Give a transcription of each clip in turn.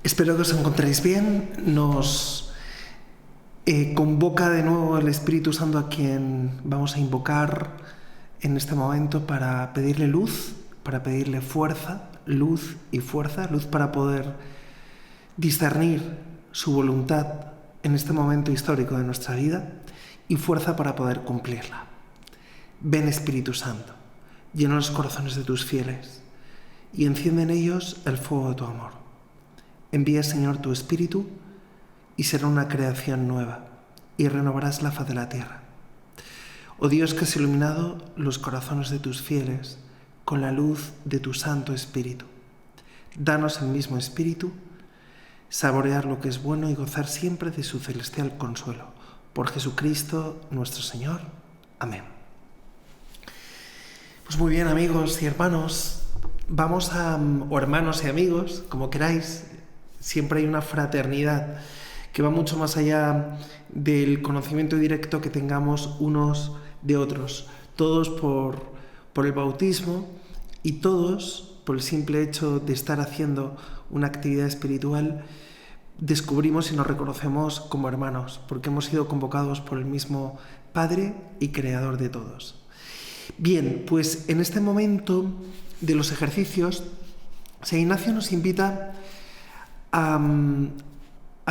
Espero que os encontréis bien. Nos convoca de nuevo el Espíritu Santo, a quien vamos a invocar en este momento para pedirle luz, para pedirle fuerza, luz y fuerza, luz para poder discernir su voluntad en este momento histórico de nuestra vida y fuerza para poder cumplirla. Ven, Espíritu Santo, llena los corazones de tus fieles y enciende en ellos el fuego de tu amor. Envía, Señor, tu Espíritu y será una creación nueva y renovarás la faz de la tierra. Oh Dios, que has iluminado los corazones de tus fieles con la luz de tu Santo Espíritu. Danos el mismo Espíritu, saborear lo que es bueno y gozar siempre de su celestial consuelo. Por Jesucristo nuestro Señor. Amén. Pues muy bien, amigos y hermanos, o hermanos y amigos, como queráis. Siempre hay una fraternidad que va mucho más allá del conocimiento directo que tengamos unos de otros. Todos por el bautismo y todos por el simple hecho de estar haciendo una actividad espiritual descubrimos y nos reconocemos como hermanos, porque hemos sido convocados por el mismo Padre y Creador de todos. Bien, pues en este momento de los ejercicios, San Ignacio nos invita a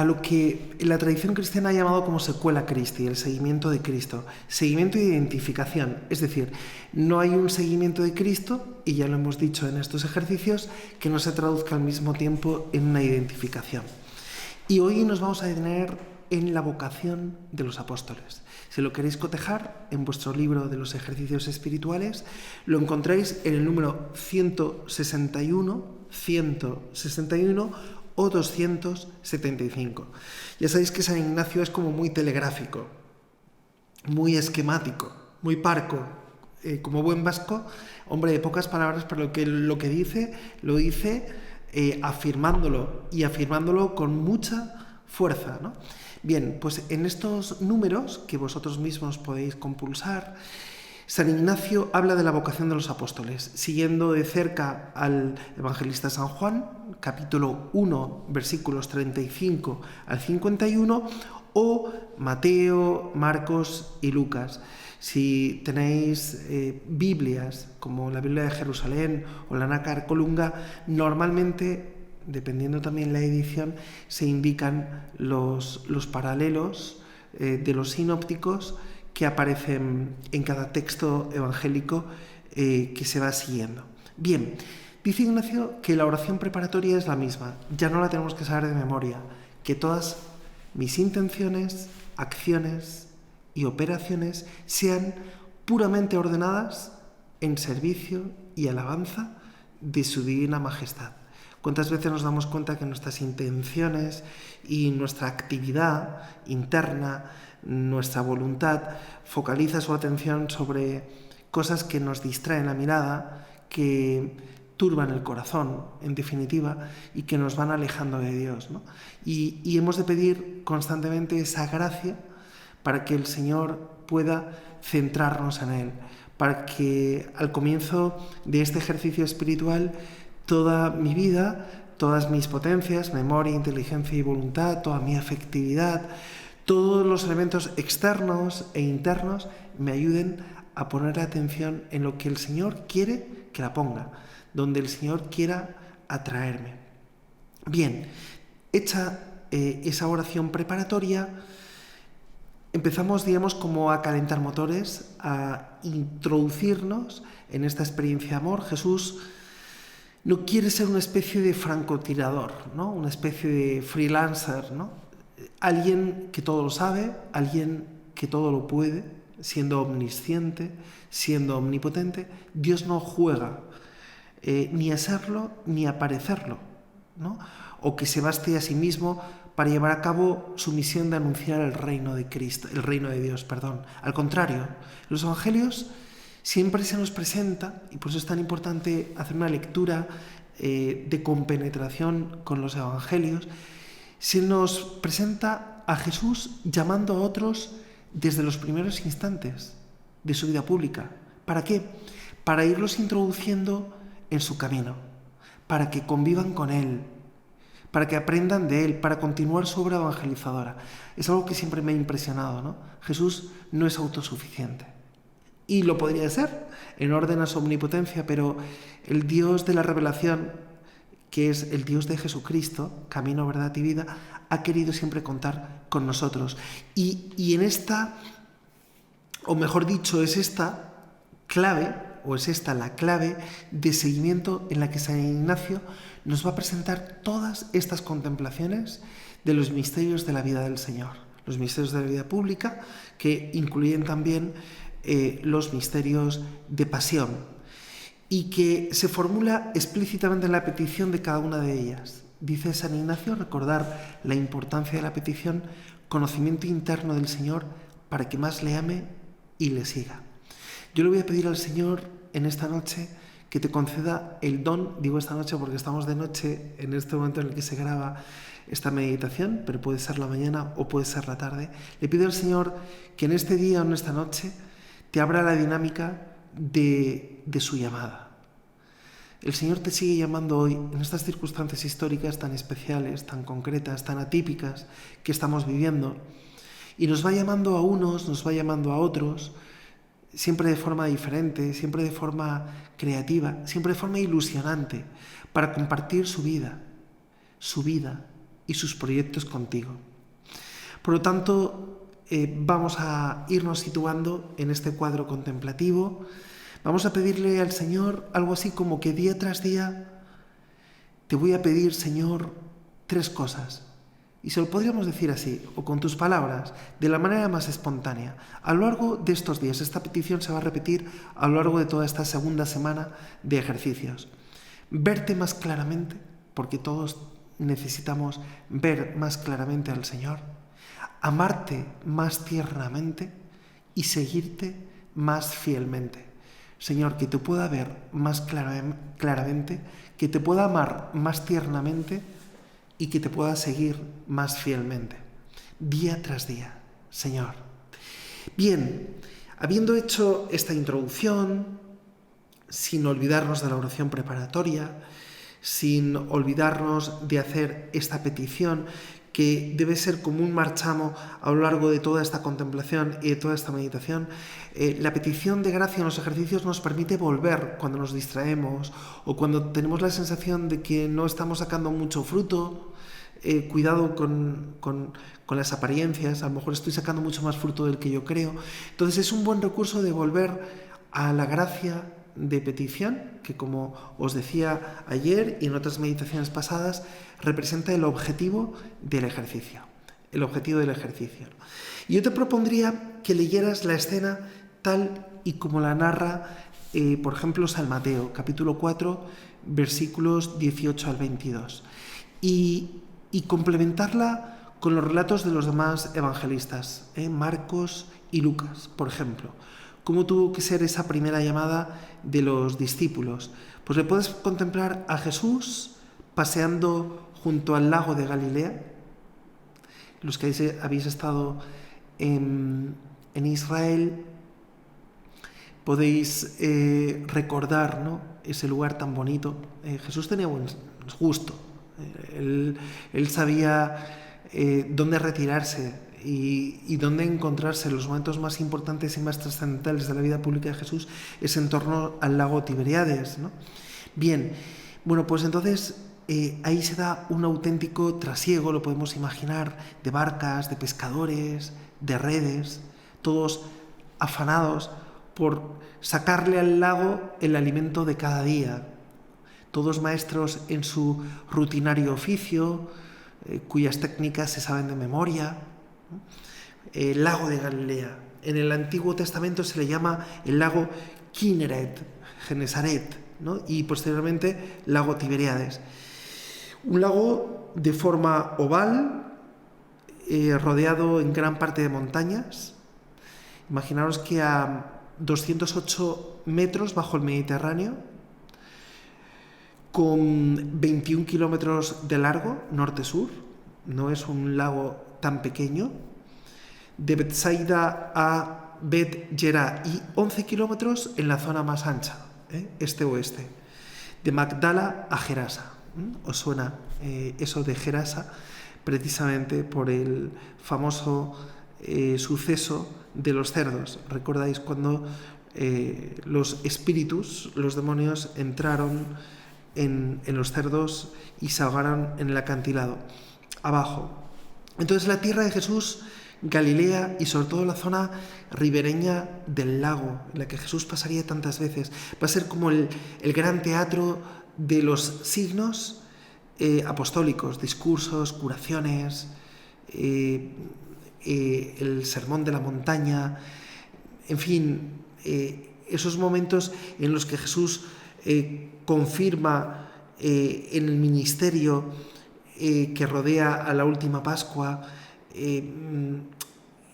lo que la tradición cristiana ha llamado como sequela Christi, el seguimiento de Cristo, seguimiento y identificación. Es decir, no hay un seguimiento de Cristo, y ya lo hemos dicho en estos ejercicios, que no se traduzca al mismo tiempo en una identificación. Y hoy nos vamos a detener en la vocación de los apóstoles. Si lo queréis cotejar en vuestro libro de los ejercicios espirituales, lo encontráis en el número 161 o 275. Ya sabéis que San Ignacio es como muy telegráfico, muy esquemático, muy parco, como buen vasco, hombre de pocas palabras, pero lo que dice, lo dice afirmándolo con mucha fuerza, ¿no? Bien, pues en estos números que vosotros mismos podéis compulsar, San Ignacio habla de la vocación de los apóstoles, siguiendo de cerca al evangelista San Juan, capítulo 1, versículos 35 al 51, o Mateo, Marcos y Lucas. Si tenéis Biblias, como la Biblia de Jerusalén o la Nácar Colunga, normalmente, dependiendo también la edición, se indican los paralelos de los sinópticos que aparecen en cada texto evangélico que se va siguiendo. Bien, dice Ignacio que la oración preparatoria es la misma, ya no la tenemos que saber de memoria, que todas mis intenciones, acciones y operaciones sean puramente ordenadas en servicio y alabanza de su divina majestad. ¿Cuántas veces nos damos cuenta que nuestras intenciones y nuestra actividad interna, nuestra voluntad, focaliza su atención sobre cosas que nos distraen la mirada, que turban el corazón, en definitiva, y que nos van alejando de Dios, ¿no? Y hemos de pedir constantemente esa gracia para que el Señor pueda centrarnos en Él, para que al comienzo de este ejercicio espiritual toda mi vida, todas mis potencias, memoria, inteligencia y voluntad, toda mi afectividad, todos los elementos externos e internos me ayuden a poner atención en lo que el Señor quiere que la ponga, donde el Señor quiera atraerme. Bien, hecha esa oración preparatoria, empezamos, como a calentar motores, a introducirnos en esta experiencia de amor. Jesús no quiere ser una especie de francotirador, ¿no? Una especie de freelancer, ¿no? Alguien que todo lo sabe, alguien que todo lo puede, siendo omnisciente, siendo omnipotente. Dios no juega ni a serlo ni a parecerlo, ¿no? O que se baste a sí mismo para llevar a cabo su misión de anunciar el reino de Cristo, el reino de Dios, perdón. Al contrario, los evangelios siempre se nos presenta, y por eso es tan importante hacer una lectura de compenetración con los evangelios, se nos presenta a Jesús llamando a otros desde los primeros instantes de su vida pública. ¿Para qué? Para irlos introduciendo en su camino, para que convivan con Él, para que aprendan de Él, para continuar su obra evangelizadora. Es algo que siempre me ha impresionado, ¿no? Jesús no es autosuficiente. Y lo podría ser, en orden a su omnipotencia, pero el Dios de la revelación, que es el Dios de Jesucristo, camino, verdad y vida, ha querido siempre contar con nosotros. Y en esta, o mejor dicho, es esta clave, o es esta la clave de seguimiento en la que San Ignacio nos va a presentar todas estas contemplaciones de los misterios de la vida del Señor. Los misterios de la vida pública, que incluyen también los misterios de pasión, y que se formula explícitamente en la petición de cada una de ellas. Dice San Ignacio, recordar la importancia de la petición, conocimiento interno del Señor para que más le ame y le siga. Yo le voy a pedir al Señor en esta noche que te conceda el don, digo esta noche porque estamos de noche en este momento en el que se graba esta meditación, pero puede ser la mañana o puede ser la tarde. Le pido al Señor que en este día o en esta noche te abra la dinámica de su llamada. El Señor te sigue llamando hoy en estas circunstancias históricas tan especiales, tan concretas, tan atípicas que estamos viviendo, y nos va llamando a unos, nos va llamando a otros, siempre de forma diferente, siempre de forma creativa, siempre de forma ilusionante, para compartir su vida y sus proyectos contigo. Por lo tanto, vamos a irnos situando en este cuadro contemplativo. Vamos a pedirle al Señor algo así como que día tras día te voy a pedir, Señor, 3 cosas. Y se lo podríamos decir así, o con tus palabras, de la manera más espontánea. A lo largo de estos días, esta petición se va a repetir a lo largo de toda esta segunda semana de ejercicios. Verte más claramente, porque todos necesitamos ver más claramente al Señor. Amarte más tiernamente y seguirte más fielmente. Señor, que te pueda ver más claramente, que te pueda amar más tiernamente y que te pueda seguir más fielmente, día tras día, Señor. Bien, habiendo hecho esta introducción, sin olvidarnos de la oración preparatoria, sin olvidarnos de hacer esta petición, que debe ser como un marchamo a lo largo de toda esta contemplación y de toda esta meditación. La petición de gracia en los ejercicios nos permite volver cuando nos distraemos o cuando tenemos la sensación de que no estamos sacando mucho fruto. Cuidado con las apariencias, a lo mejor estoy sacando mucho más fruto del que yo creo. Entonces es un buen recurso de volver a la gracia de petición, que como os decía ayer y en otras meditaciones pasadas, representa el objetivo del ejercicio. El objetivo del ejercicio. Y yo te propondría que leyeras la escena tal y como la narra, por ejemplo, San Mateo, capítulo 4, versículos 18 al 22. Y complementarla con los relatos de los demás evangelistas, Marcos y Lucas, por ejemplo. ¿Cómo tuvo que ser esa primera llamada de los discípulos? Pues le puedes contemplar a Jesús paseando junto al lago de Galilea. Los que habéis estado en Israel podéis recordar, ¿no?, ese lugar tan bonito. Jesús tenía buen gusto. Él sabía dónde retirarse y dónde encontrarse. Los momentos más importantes y más trascendentales de la vida pública de Jesús es en torno al lago Tiberíades, ¿no? Bien, bueno, pues entonces ahí se da un auténtico trasiego, lo podemos imaginar, de barcas, de pescadores, de redes, todos afanados por sacarle al lago el alimento de cada día. Todos maestros en su rutinario oficio, cuyas técnicas se saben de memoria. El lago de Galilea. En el Antiguo Testamento se le llama el lago Kinneret, Genesaret, ¿no?, y posteriormente lago Tiberíades. Un lago de forma oval, rodeado en gran parte de montañas. Imaginaros que a 208 metros bajo el Mediterráneo, con 21 kilómetros de largo, norte-sur, no es un lago tan pequeño, de Betsaida a Bet Yerá, y 11 kilómetros en la zona más ancha, este-oeste, de Magdala a Gerasa. ¿Os suena eso de Gerasa, precisamente por el famoso suceso de los cerdos. ¿Recordáis cuando los espíritus, los demonios, entraron en los cerdos y se ahogaron en el acantilado abajo? Entonces la tierra de Jesús, Galilea y sobre todo la zona ribereña del lago, en la que Jesús pasaría tantas veces, va a ser como el gran teatro de los signos apostólicos, discursos, curaciones, el sermón de la montaña, en fin, esos momentos en los que Jesús confirma en el ministerio que rodea a la última Pascua. En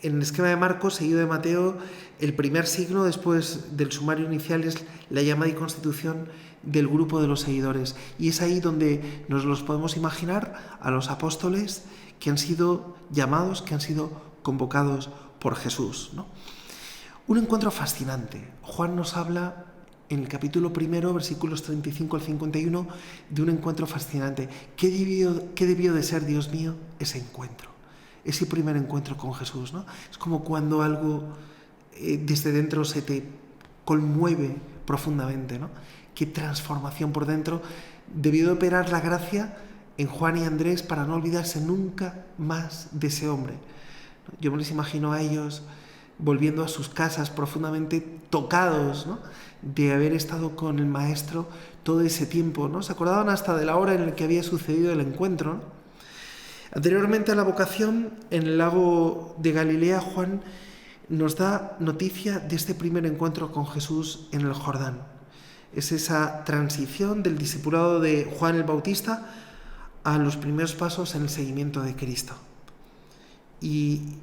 el esquema de Marcos, seguido de Mateo, el primer signo después del sumario inicial es la llamada y constitución del grupo de los seguidores. Y es ahí donde nos los podemos imaginar a los apóstoles que han sido llamados, que han sido convocados por Jesús, ¿no? Un encuentro fascinante. Juan nos habla en el capítulo 1, versículos 35 al 51, de un encuentro fascinante. ¿Qué debió de ser, Dios mío, ese encuentro? Ese primer encuentro con Jesús, ¿no? Es como cuando algo desde dentro se te conmueve profundamente, ¿no? Qué transformación por dentro. Debió de operar la gracia en Juan y Andrés para no olvidarse nunca más de ese hombre. Yo me les imagino a ellos volviendo a sus casas profundamente tocados, ¿no?, de haber estado con el Maestro todo ese tiempo, ¿no? Se acordaban hasta de la hora en la que había sucedido el encuentro, ¿no? Anteriormente a la vocación, en el lago de Galilea, Juan nos da noticia de este primer encuentro con Jesús en el Jordán. Es esa transición del discipulado de Juan el Bautista a los primeros pasos en el seguimiento de Cristo. Y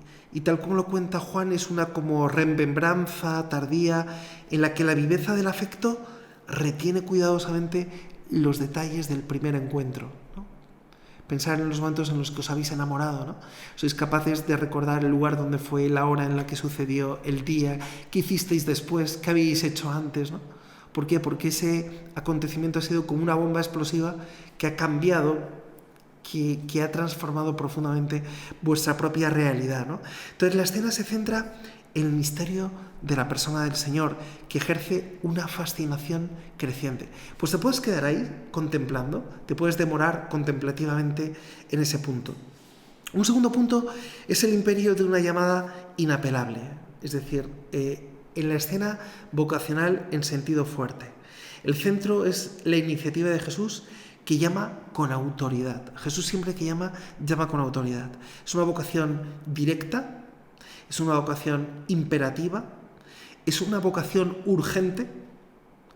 tal como lo cuenta Juan, es una como remembranza tardía en la que la viveza del afecto retiene cuidadosamente los detalles del primer encuentro, ¿no? Pensar en los momentos en los que os habéis enamorado, ¿no? Sois capaces de recordar el lugar donde fue, la hora en la que sucedió, el día, qué hicisteis después, qué habéis hecho antes, ¿no? ¿Por qué? Porque ese acontecimiento ha sido como una bomba explosiva que ha cambiado, que ha transformado profundamente vuestra propia realidad, ¿no? Entonces la escena se centra en el misterio de la persona del Señor, que ejerce una fascinación creciente. Pues te puedes quedar ahí contemplando, te puedes demorar contemplativamente en ese punto. Un segundo punto es el imperio de una llamada inapelable, es decir, en la escena vocacional en sentido fuerte. El centro es la iniciativa de Jesús, que llama con autoridad. Jesús siempre que llama con autoridad. Es una vocación directa, es una vocación imperativa, es una vocación urgente.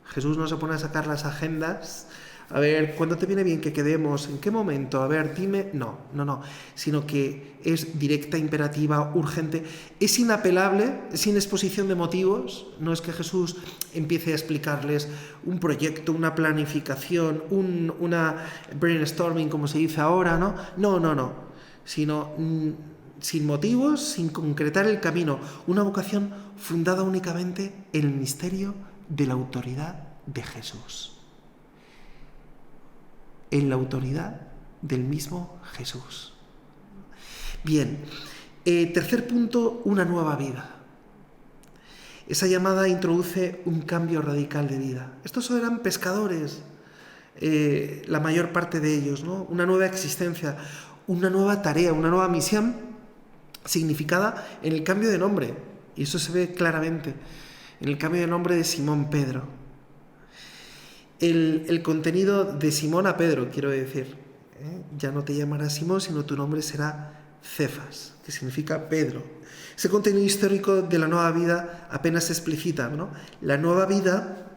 Jesús no se pone a sacar las agendas, a ver, ¿cuándo te viene bien que quedemos? ¿En qué momento? A ver, dime. No, sino que es directa, imperativa, urgente, es inapelable, sin exposición de motivos. No es que Jesús empiece a explicarles un proyecto, una planificación, una brainstorming, como se dice ahora, ¿no? No, sino sin motivos, sin concretar el camino, una vocación fundada únicamente en el misterio de la autoridad de Jesús. En la autoridad del mismo Jesús. Bien, tercer punto, una nueva vida. Esa llamada introduce un cambio radical de vida. Estos eran pescadores, la mayor parte de ellos, ¿no? Una nueva existencia, una nueva tarea, una nueva misión, significada en el cambio de nombre. Y eso se ve claramente en el cambio de nombre de Simón Pedro. El contenido de Simón a Pedro, quiero decir, ya no te llamarás Simón, sino tu nombre será Cefas, que significa Pedro. Ese contenido histórico de la nueva vida apenas se explicita, ¿no? La nueva vida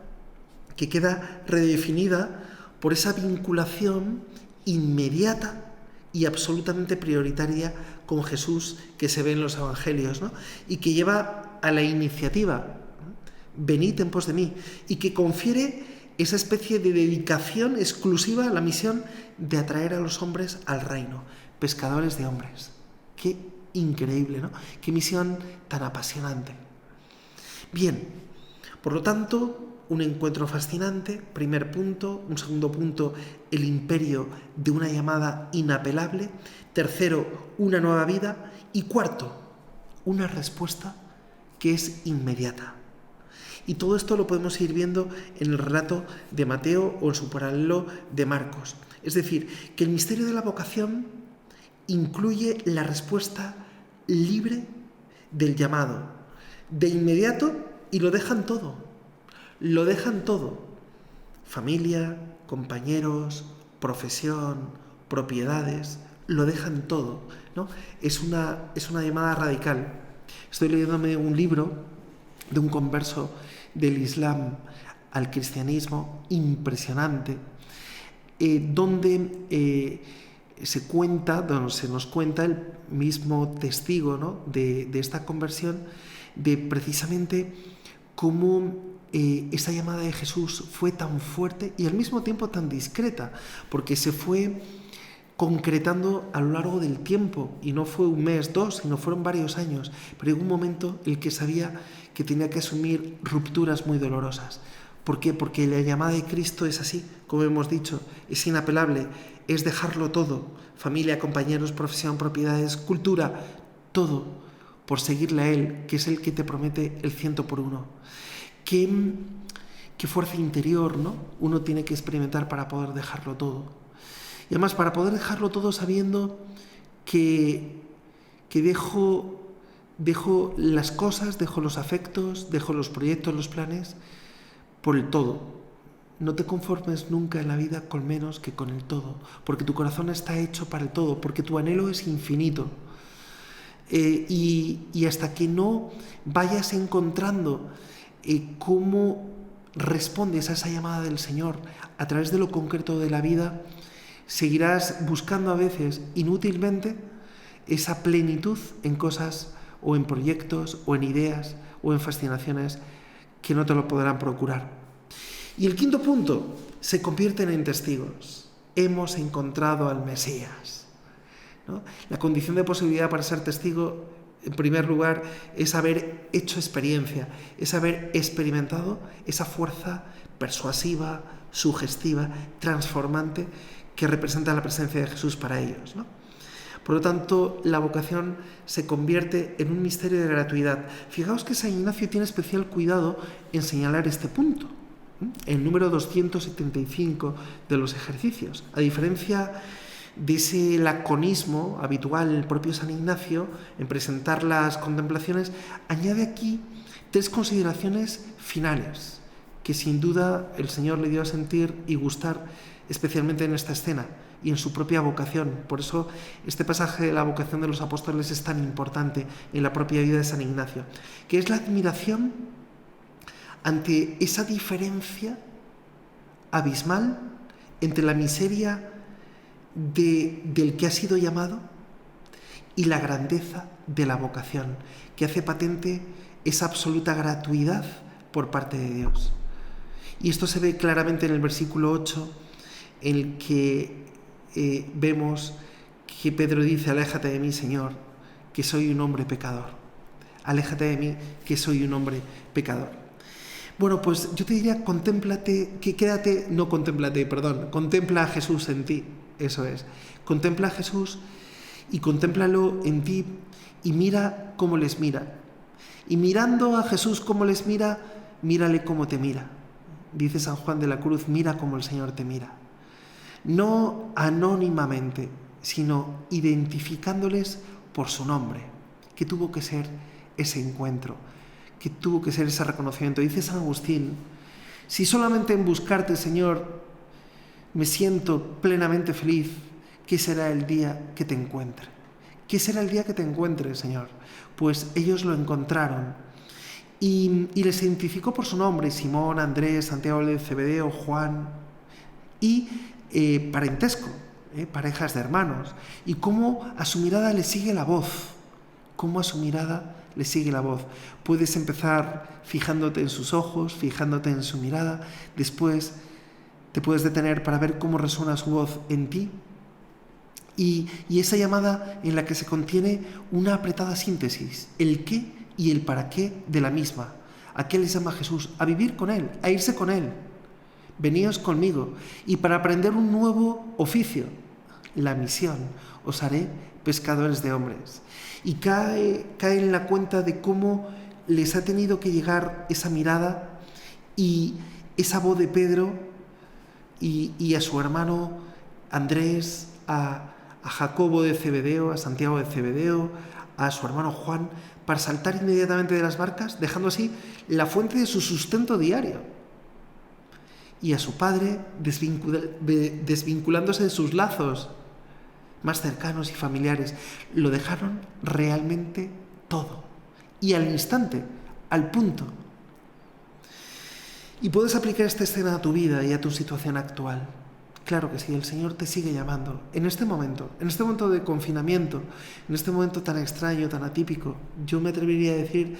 que queda redefinida por esa vinculación inmediata y absolutamente prioritaria con Jesús que se ve en los evangelios, ¿no? Y que lleva a la iniciativa, ¿no? Venid en pos de mí, y que confiere esa especie de dedicación exclusiva a la misión de atraer a los hombres al reino, pescadores de hombres. Qué increíble, ¿no? Qué misión tan apasionante. Bien, por lo tanto, un encuentro fascinante, primer punto. Un segundo punto, el imperio de una llamada inapelable. Tercero, una nueva vida. Y cuarto, una respuesta que es inmediata. Y todo esto lo podemos ir viendo en el relato de Mateo o en su paralelo de Marcos. Es decir, que el misterio de la vocación incluye la respuesta libre del llamado, de inmediato, y lo dejan todo. Lo dejan todo. Familia, compañeros, profesión, propiedades, lo dejan todo, ¿no? Es una llamada radical. Estoy leyéndome un libro de un converso del Islam al cristianismo impresionante, donde se nos cuenta el mismo testigo, ¿no?, de esta conversión, de precisamente cómo esa llamada de Jesús fue tan fuerte y al mismo tiempo tan discreta, porque se fue concretando a lo largo del tiempo, y no fue un mes, dos, sino fueron varios años. Pero llegó un momento en el que sabía que tenía que asumir rupturas muy dolorosas. ¿Por qué? Porque la llamada de Cristo es así, como hemos dicho, es inapelable, es dejarlo todo: familia, compañeros, profesión, propiedades, cultura, todo, por seguirle a Él, que es el que te promete el 100 por uno. Qué fuerza interior, ¿no?, uno tiene que experimentar para poder dejarlo todo. Y además para poder dejarlo todo sabiendo que dejo las cosas, dejo los afectos, dejo los proyectos, los planes, por el todo. No te conformes nunca en la vida con menos que con el todo, porque tu corazón está hecho para el todo, porque tu anhelo es infinito. Y hasta que no vayas encontrando cómo respondes a esa llamada del Señor a través de lo concreto de la vida, seguirás buscando a veces inútilmente esa plenitud en cosas o en proyectos o en ideas o en fascinaciones que no te lo podrán procurar. Y el quinto punto, se convierten en testigos. Hemos encontrado al Mesías, ¿no? La condición de posibilidad para ser testigo, en primer lugar, es haber hecho experiencia, es haber experimentado esa fuerza persuasiva, sugestiva, transformante que representa la presencia de Jesús para ellos, ¿no? Por lo tanto, la vocación se convierte en un misterio de gratuidad. Fijaos que San Ignacio tiene especial cuidado en señalar este punto, el número 275 de los ejercicios. A diferencia de ese laconismo habitual en el propio San Ignacio en presentar las contemplaciones, añade aquí 3 consideraciones finales que sin duda el Señor le dio a sentir y gustar especialmente en esta escena y en su propia vocación. Por eso este pasaje de la vocación de los apóstoles es tan importante en la propia vida de San Ignacio, que es la admiración ante esa diferencia abismal entre la miseria del que ha sido llamado y la grandeza de la vocación, que hace patente esa absoluta gratuidad por parte de Dios. Y esto se ve claramente en el versículo 8, en el que vemos que Pedro dice: aléjate de mí, Señor, que soy un hombre pecador. Aléjate de mí, que soy un hombre pecador. Bueno, pues yo te diría, contempla a Jesús en ti, eso es. Contempla a Jesús y contémplalo en ti y mira cómo les mira. Y mirando a Jesús cómo les mira, mírale cómo te mira. Dice San Juan de la Cruz: mira cómo el Señor te mira. No anónimamente, sino identificándoles por su nombre, que tuvo que ser ese encuentro, que tuvo que ser ese reconocimiento. Dice San Agustín: si solamente en buscarte, Señor, me siento plenamente feliz, ¿qué será el día que te encuentre? ¿Qué será el día que te encuentre, Señor? Pues ellos lo encontraron y les identificó por su nombre: Simón, Andrés, Santiago de Zebedeo, Juan, y parentesco, parejas de hermanos, y cómo a su mirada le sigue la voz, Puedes empezar fijándote en sus ojos, fijándote en su mirada, después te puedes detener para ver cómo resuena su voz en ti, y esa llamada en la que se contiene una apretada síntesis, el qué y el para qué de la misma, ¿A qué les llama Jesús? A vivir con Él, a irse con Él. Veníos conmigo. Y para aprender un nuevo oficio, la misión, os haré pescadores de hombres. Y cae en la cuenta de cómo les ha tenido que llegar esa mirada y esa voz de Pedro y a su hermano Andrés, a Jacobo de Zebedeo, a Santiago de Zebedeo, a su hermano Juan, para saltar inmediatamente de las barcas, dejando así la fuente de su sustento diario. Y a su padre desvinculándose de sus lazos más cercanos y familiares. Lo dejaron realmente todo. Y al instante, al punto. Y puedes aplicar esta escena a tu vida y a tu situación actual. Claro que sí, el Señor te sigue llamando. En este momento de confinamiento, en este momento tan extraño, tan atípico, yo me atrevería a decir,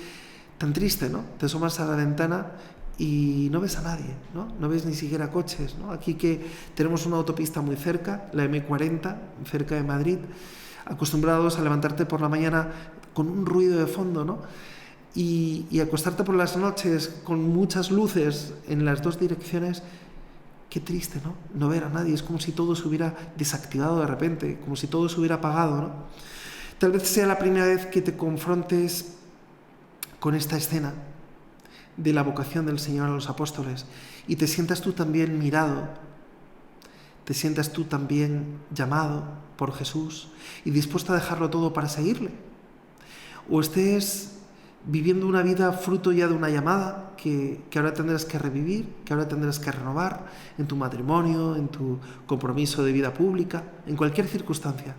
tan triste, ¿no? Te asomas a la ventana y no ves a nadie, ¿no? No ves ni siquiera coches, ¿no? Aquí que tenemos una autopista muy cerca, la M40, cerca de Madrid, acostumbrados a levantarte por la mañana con un ruido de fondo, ¿no? Y acostarte por las noches con muchas luces en las dos direcciones. Qué triste, ¿no? No ver a nadie, es como si todo se hubiera desactivado de repente, como si todo se hubiera apagado, ¿no? Tal vez sea la primera vez que te confrontes con esta escena de la vocación del Señor a los apóstoles y te sientas tú también mirado, te sientas tú también llamado por Jesús y dispuesto a dejarlo todo para seguirle. O estés viviendo una vida fruto ya de una llamada que ahora tendrás que revivir, que ahora tendrás que renovar en tu matrimonio, en tu compromiso de vida pública, en cualquier circunstancia.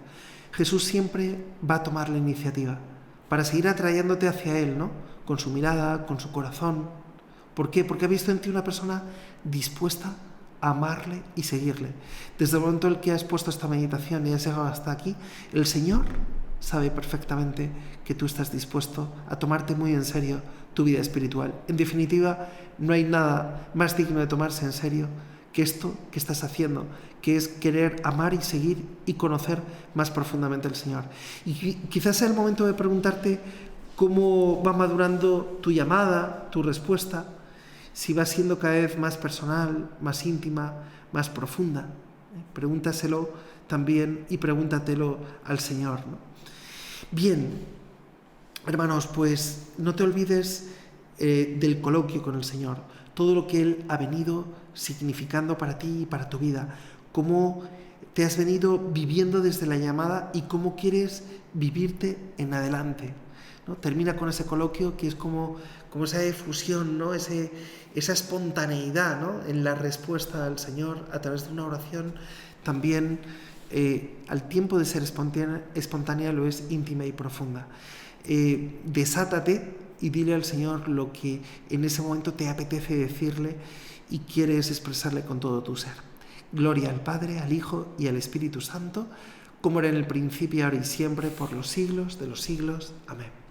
Jesús siempre va a tomar la iniciativa para seguir atrayéndote hacia Él, ¿no? Con su mirada, con su corazón. ¿Por qué? Porque ha visto en ti una persona dispuesta a amarle y seguirle. Desde el momento en el que has puesto esta meditación y has llegado hasta aquí, el Señor sabe perfectamente que tú estás dispuesto a tomarte muy en serio tu vida espiritual. En definitiva, no hay nada más digno de tomarse en serio que esto que estás haciendo, que es querer amar y seguir y conocer más profundamente al Señor. Y quizás sea el momento de preguntarte cómo va madurando tu llamada, tu respuesta, si va siendo cada vez más personal, más íntima, más profunda. Pregúntaselo también y pregúntatelo al Señor, ¿no? Bien, hermanos, pues no te olvides del coloquio con el Señor, todo lo que Él ha venido significando para ti y para tu vida, cómo te has venido viviendo desde la llamada y cómo quieres vivirte en adelante, ¿no? Termina con ese coloquio que es como esa efusión, ¿no? Esa espontaneidad, ¿no? En la respuesta al Señor a través de una oración también. Al tiempo de ser espontánea lo es íntima y profunda. Desátate y dile al Señor lo que en ese momento te apetece decirle y quieres expresarle con todo tu ser. Gloria al Padre, al Hijo y al Espíritu Santo, como era en el principio, ahora y siempre, por los siglos de los siglos. Amén.